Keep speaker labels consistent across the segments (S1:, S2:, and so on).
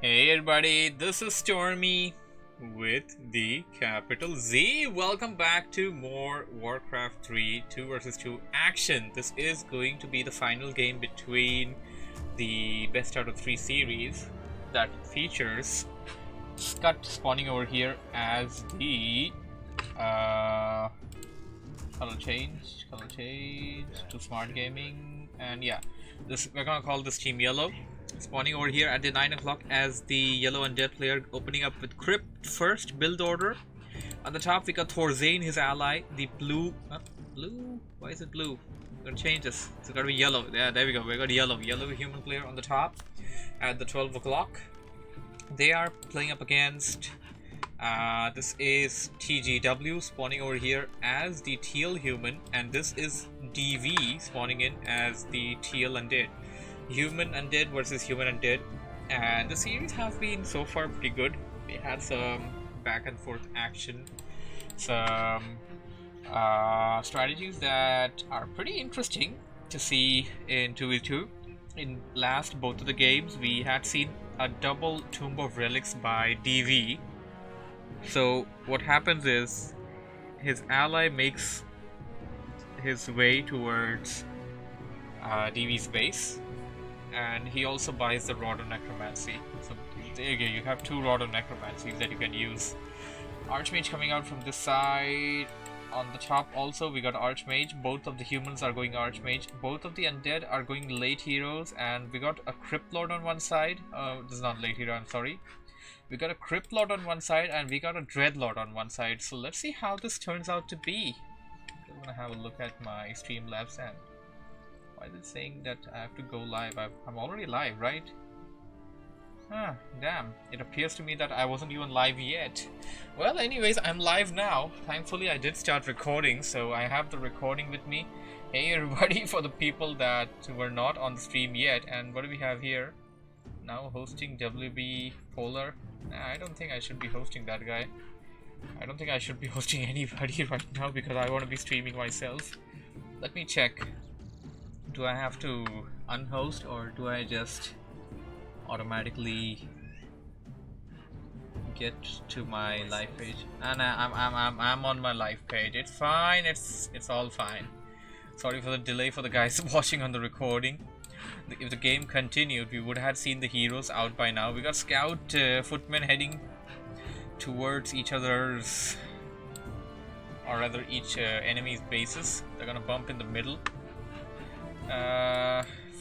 S1: Hey everybody, this is Stormy with the capital Z. Welcome back to more Warcraft 3 2 versus 2 action. This is going to be the final game between the best out of 3 series that features Skutt spawning over here as the color change to smart gaming, and yeah, this we're gonna call this team yellow. Spawning over here at the 9 o'clock as the yellow undead player, opening up with Crypt first build order. On the top we got Thorzain, his ally, the blue why is it blue? I'm gonna change this, it's gotta be yellow. Yeah, there we go, we got yellow human player on the top at the 12 o'clock. They are playing up against this is TGW spawning over here as the teal human, and this is DV spawning in as the teal undead. Human undead versus human undead, and the series has been so far pretty good. We had some back and forth action, some strategies that are pretty interesting to see in 2v2. In last both of the games we had seen a double Tomb of Relics by DV. So what happens is his ally makes his way towards DV's base, and he also buys the Rod of Necromancy. So there you go, you have two Rod of Necromancies that you can use. Archmage coming out from this side. On the top also we got Archmage. Both of the humans are going Archmage. Both of the undead are going late heroes, and we got a Crypt Lord on one side. This is not late hero, I'm sorry. We got a Crypt Lord on one side and we got a Dreadlord on one side. So let's see how this turns out to be. I'm gonna have a look at my Streamlabs, and why is it saying that I have to go live? I'm already live, right? Ah, damn. It appears to me that I wasn't even live yet. Well, anyways, I'm live now. Thankfully, I did start recording, so I have the recording with me. Hey everybody, for the people that were not on the stream yet. And what do we have here? Now hosting WB Polar. Nah, I don't think I should be hosting that guy. I don't think I should be hosting anybody right now because I want to be streaming myself. Let me check. Do I have to unhost, or do I just automatically get to my live page? And I'm on my live page. It's fine. It's all fine. Sorry for the delay for the guys watching on the recording. If the game continued, we would have seen the heroes out by now. We got scout footmen heading towards each other's, or rather each enemy's bases. They're gonna bump in the middle.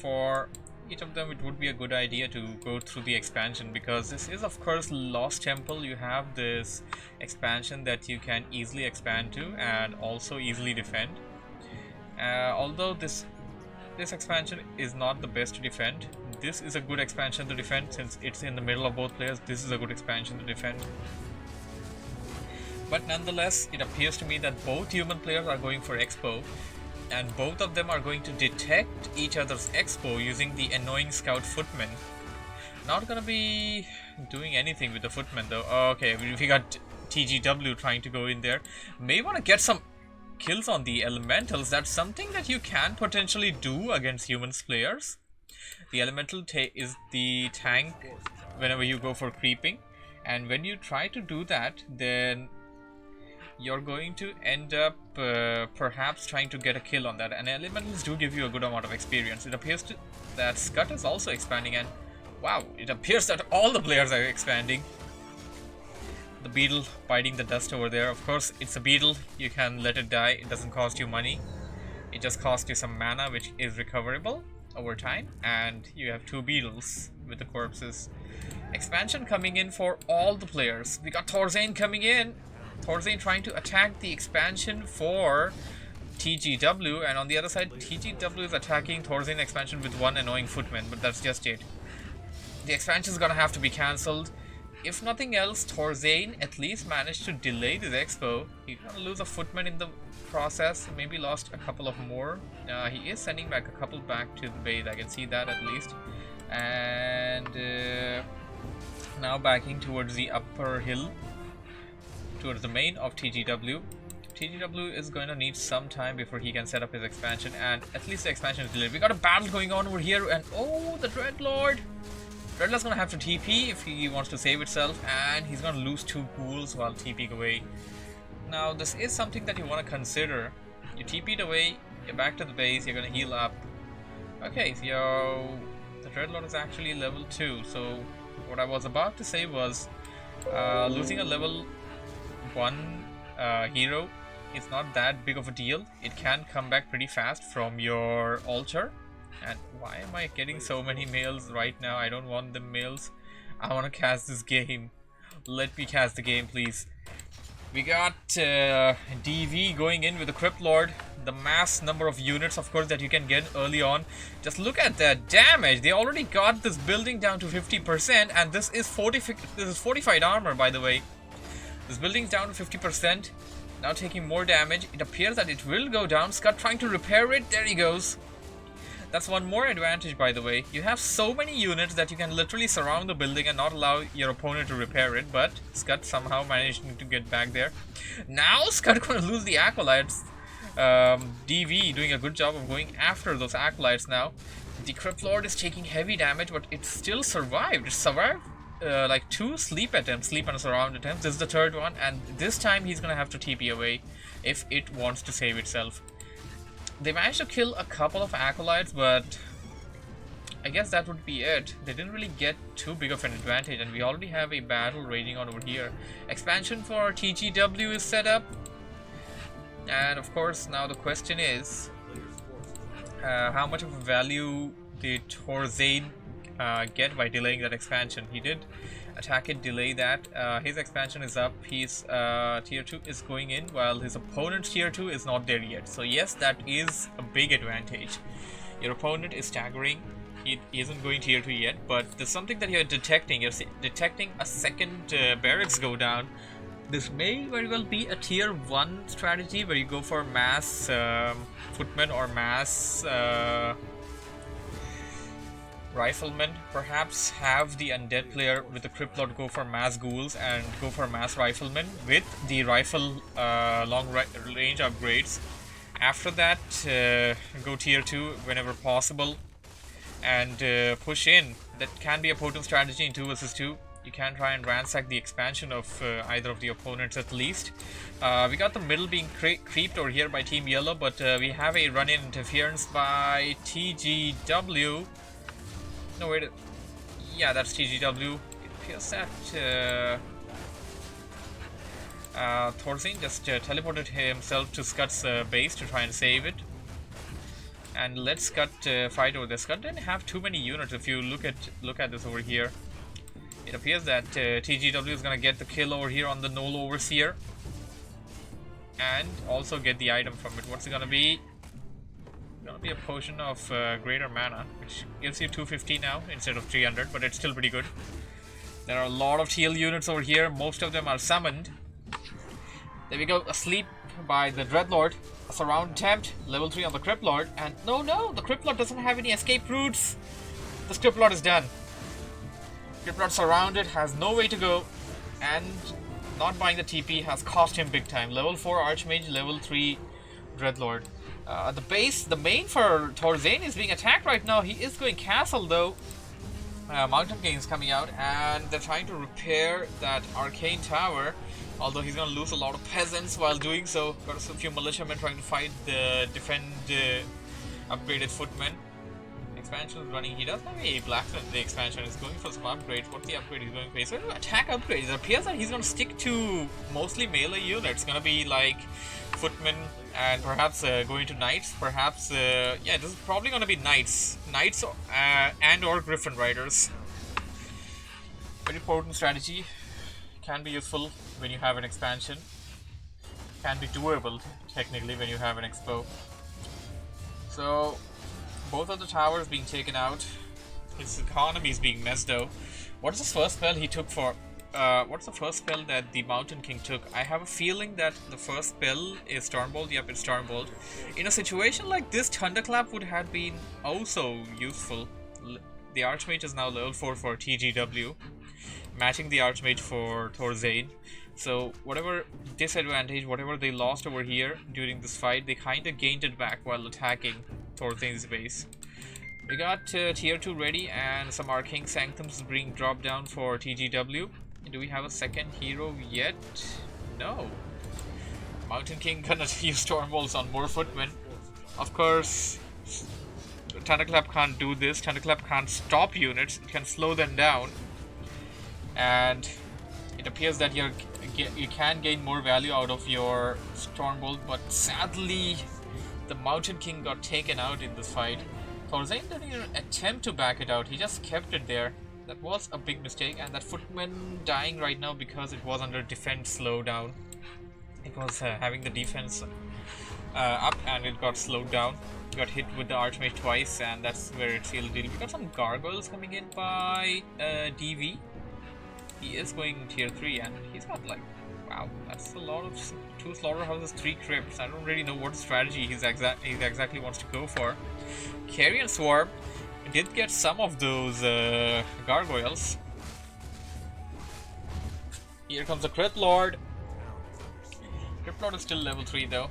S1: For each of them it would be a good idea to go through the expansion, because this is of course Lost Temple. You have this expansion that you can easily expand to and also easily defend. Although this expansion is not the best to defend, this is a good expansion to defend since it's in the middle of both players. This is a good expansion to defend. But nonetheless, it appears to me that both human players are going for Expo, and both of them are going to detect each other's Expo using the annoying scout footmen. Not gonna be doing anything with the footmen though. Okay, we got TGW trying to go in there. May want to get some kills on the elementals. That's something that you can potentially do against humans players. The elemental is the tank whenever you go for creeping, and when you try to do that, then you're going to end up perhaps trying to get a kill on that, and elementals do give you a good amount of experience. It appears that Skutt is also expanding, and wow, it appears that all the players are expanding. The beetle biting the dust over there. Of course, it's a beetle. You can let it die. It doesn't cost you money. It just costs you some mana, which is recoverable over time, and you have two beetles with the corpses. Expansion coming in for all the players. We got Thorzain coming in. Thorzain trying to attack the expansion for TGW, and on the other side TGW is attacking Thorzain expansion with one annoying footman, but that's just it. The expansion is gonna have to be cancelled. If nothing else, Thorzain at least managed to delay this expo. He's gonna lose a footman in the process, maybe lost a couple of more. He is sending back a couple back to the base, I can see that at least. And now backing towards the upper hill, towards the main of TGW. TGW is going to need some time before he can set up his expansion, and at least the expansion is delayed. We got a battle going on over here, and oh, the Dreadlord Dreadlock's gonna have to TP if he wants to save itself, and he's gonna lose 2 ghouls while TPing away. Now this is something that you want to consider. You TP'd away, you're back to the base, you're gonna heal up. Okay, so the Dreadlord is actually level 2, so what I was about to say was losing a level 1 hero is not that big of a deal. It can come back pretty fast from your altar. And why am I getting so many mails right now? I don't want them mails. I want to cast this game. Let me cast the game, please. We got DV going in with the Crypt Lord. The mass number of units, of course, that you can get early on. Just look at that damage. They already got this building down to 50%, and this is fortified armor, by the way. This building's down to 50%. Now taking more damage. It appears that it will go down. Skutt trying to repair it. There he goes. That's one more advantage, by the way. You have so many units that you can literally surround the building and not allow your opponent to repair it, but Skutt somehow managed to get back there. Now Skutt gonna lose the Acolytes. DV doing a good job of going after those Acolytes now. The Crypt Lord is taking heavy damage, but it still survived. It survived like 2 sleep and surround attempts. This is the 3rd one, and this time he's gonna have to TP away if it wants to save itself. They managed to kill a couple of Acolytes, but I guess that would be it. They didn't really get too big of an advantage, and we already have a battle raging on over here. Expansion for TGW is set up, and of course now the question is how much of a value did Thorzain get by delaying that expansion? He did attack it, delay that. His expansion is up. His tier 2 is going in, while his opponent's tier 2 is not there yet. So yes, that is a big advantage. Your opponent is staggering. He isn't going tier 2 yet, but there's something that you're detecting. You're detecting a second barracks go down. This may very well be a tier 1 strategy where you go for mass footmen or mass riflemen. Perhaps have the undead player with the Crypt Lord go for mass ghouls and go for mass riflemen with the rifle long range upgrades. After that, go tier 2 whenever possible and push in. That can be a potent strategy in 2 vs 2. You can try and ransack the expansion of either of the opponents at least. We got the middle being creeped over here by Team Yellow, but we have a run-in interference by TGW. No, wait. Yeah, that's TGW. It appears that Thorzain just teleported himself to Skutt's base to try and save it. And let Skutt fight over there. Skutt didn't have too many units. If you look at this over here, it appears that TGW is gonna get the kill over here on the Null Overseer, and also get the item from it. What's it gonna be? Gonna be a potion of greater mana, which gives you 250 now instead of 300, but it's still pretty good. There are a lot of TL units over here. Most of them are summoned. There we go. Asleep by the Dreadlord. A surround attempt. Level 3 on the Crypt Lord. And no, the Crypt Lord doesn't have any escape routes. The Crypt Lord is done. Crypt Lord surrounded, has no way to go, and not buying the TP has cost him big time. Level 4 Archmage, level 3 Dreadlord. The main for Thorzain is being attacked right now. He is going castle though. Mountain King is coming out, and they're trying to repair that arcane tower. Although he's gonna lose a lot of peasants while doing so. Got a few militiamen trying to fight the upgraded footmen. Expansion is running. He does have a blacksmith. The expansion is going for some upgrades. What's the upgrade he's going for? He's going to attack upgrades. It appears that he's going to stick to mostly melee units. It's going to be like footmen and perhaps going to knights. Perhaps, yeah, this is probably going to be knights. Knights and or griffin riders. Very potent strategy. Can be useful when you have an expansion. Can be doable technically when you have an expo. So both of the towers being taken out. His economy is being messed up. What is the first spell he took for? What's the first spell that the Mountain King took? I have a feeling that the first spell is Stormbolt. Yep, it's Stormbolt. In a situation like this, Thunderclap would have been also useful. The Archmage is now level 4 for TGW, matching the Archmage for Thorzain. So whatever disadvantage, whatever they lost over here during this fight, they kind of gained it back while attacking Thorzain's base. We got tier 2 ready and some Arcane Sanctums being dropped down for TGW. Do we have a second hero yet? No. Mountain King gonna use Stormbolts on more footmen. Of course, Thunderclap can't do this. Thunderclap can't stop units, it can slow them down. And it appears that you can gain more value out of your Stormbolt, but sadly, the Mountain King got taken out in this fight. Thorzain didn't even attempt to back it out, he just kept it there. That was a big mistake, and that footman dying right now because it was under defense slowdown. It was having the defense up and it got slowed down. Got hit with the Archmage twice, and that's where it sealed the deal. We got some gargoyles coming in by DV. He is going tier 3 and he's got like, wow, that's a lot of 2 slaughterhouses, 3 crypts. I don't really know what strategy he exactly wants to go for. Carrion Swarm did get some of those gargoyles. Here comes the Crypt Lord. Crypt Lord is still level 3 though.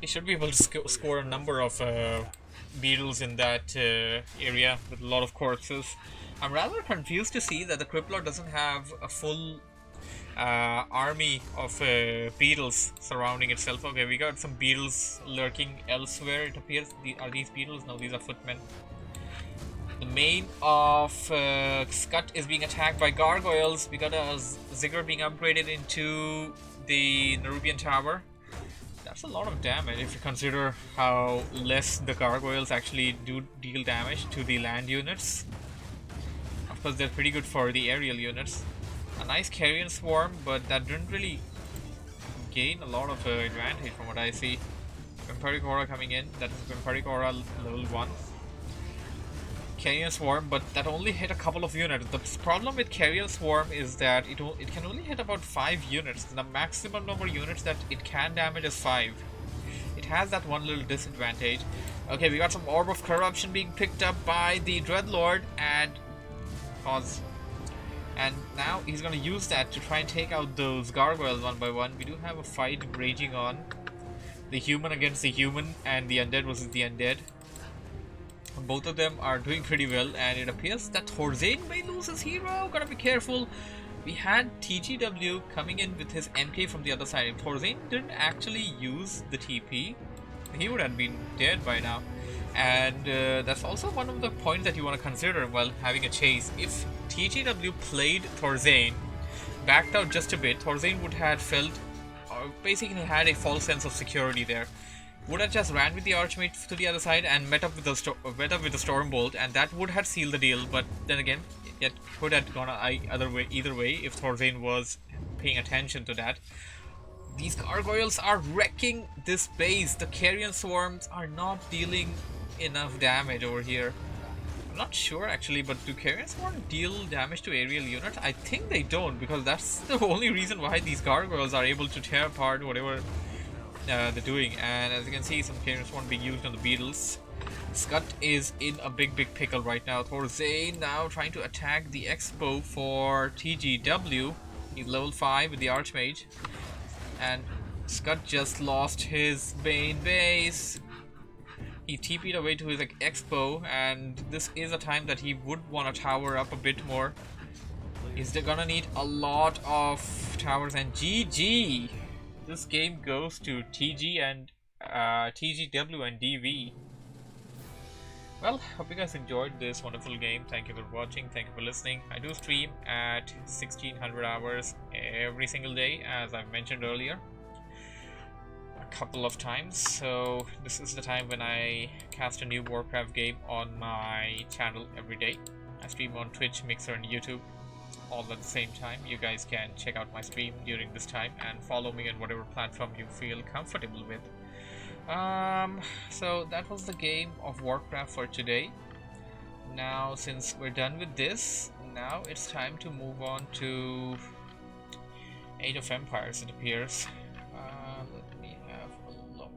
S1: He should be able to score a number of beetles in that area with a lot of corpses. I'm rather confused to see that the Crypt Lord doesn't have a full army of beetles surrounding itself. Okay, we got some beetles lurking elsewhere, it appears. Are these beetles? No, these are footmen. The main of Skutt is being attacked by gargoyles. We got a Ziggurat being upgraded into the Nerubian Tower. That's a lot of damage if you consider how less the gargoyles actually do deal damage to the land units. Of course, they're pretty good for the aerial units. A nice Carrion Swarm, but that didn't really gain a lot of advantage from what I see. Vampiric Aura coming in, that is Vampiric Aura level 1. Carrion Swarm, but that only hit a couple of units. The problem with Carrion Swarm is that it can only hit about 5 units. The maximum number of units that it can damage is 5. It has that one little disadvantage. Okay, we got some Orb of Corruption being picked up by the Dreadlord, and pause. And now he's gonna use that to try and take out those gargoyles one by one. We do have a fight raging on. The human against the human and the undead versus the undead. Both of them are doing pretty well, and it appears that Thorzain may lose his hero. Gotta be careful. We had TGW coming in with his MK from the other side. If Thorzain didn't actually use the TP, he would have been dead by now. And that's also one of the points that you want to consider while having a chase. If TGW played Thorzain, backed out just a bit, Thorzain would have felt, or basically had a false sense of security there. Would have just ran with the Archmage to the other side and met up with the Stormbolt, and that would have sealed the deal. But then again, it could have gone either way if Thorzain was paying attention to that. These gargoyles are wrecking this base. The Carrion Swarms are not dealing enough damage over here. I'm not sure actually, but do Carrion Swarms deal damage to aerial units? I think they don't, because that's the only reason why these gargoyles are able to tear apart whatever they're doing. And as you can see, some Carrion Swarm being used on the beetles. Skutt is in a big pickle right now. Thorzain now trying to attack the Expo for TGW. He's level 5 with the Archmage. And Skutt just lost his main base. He TP'd away to his Expo, and this is a time that he would want to tower up a bit more. He's gonna need a lot of towers, and GG! This game goes to TG and TGW and DV. Well, hope you guys enjoyed this wonderful game. Thank you for watching, thank you for listening. I do stream at 1600 hours every single day, as I've mentioned earlier a couple of times. So this is the time when I cast a new WarCraft game on my channel every day. I stream on Twitch, Mixer and YouTube all at the same time. You guys can check out my stream during this time and follow me on whatever platform you feel comfortable with. So that was the game of WarCraft for today. Now, since we're done with this, now it's time to move on to Age of Empires, it appears. Let me have a look.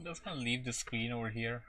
S1: just gonna leave the screen over here.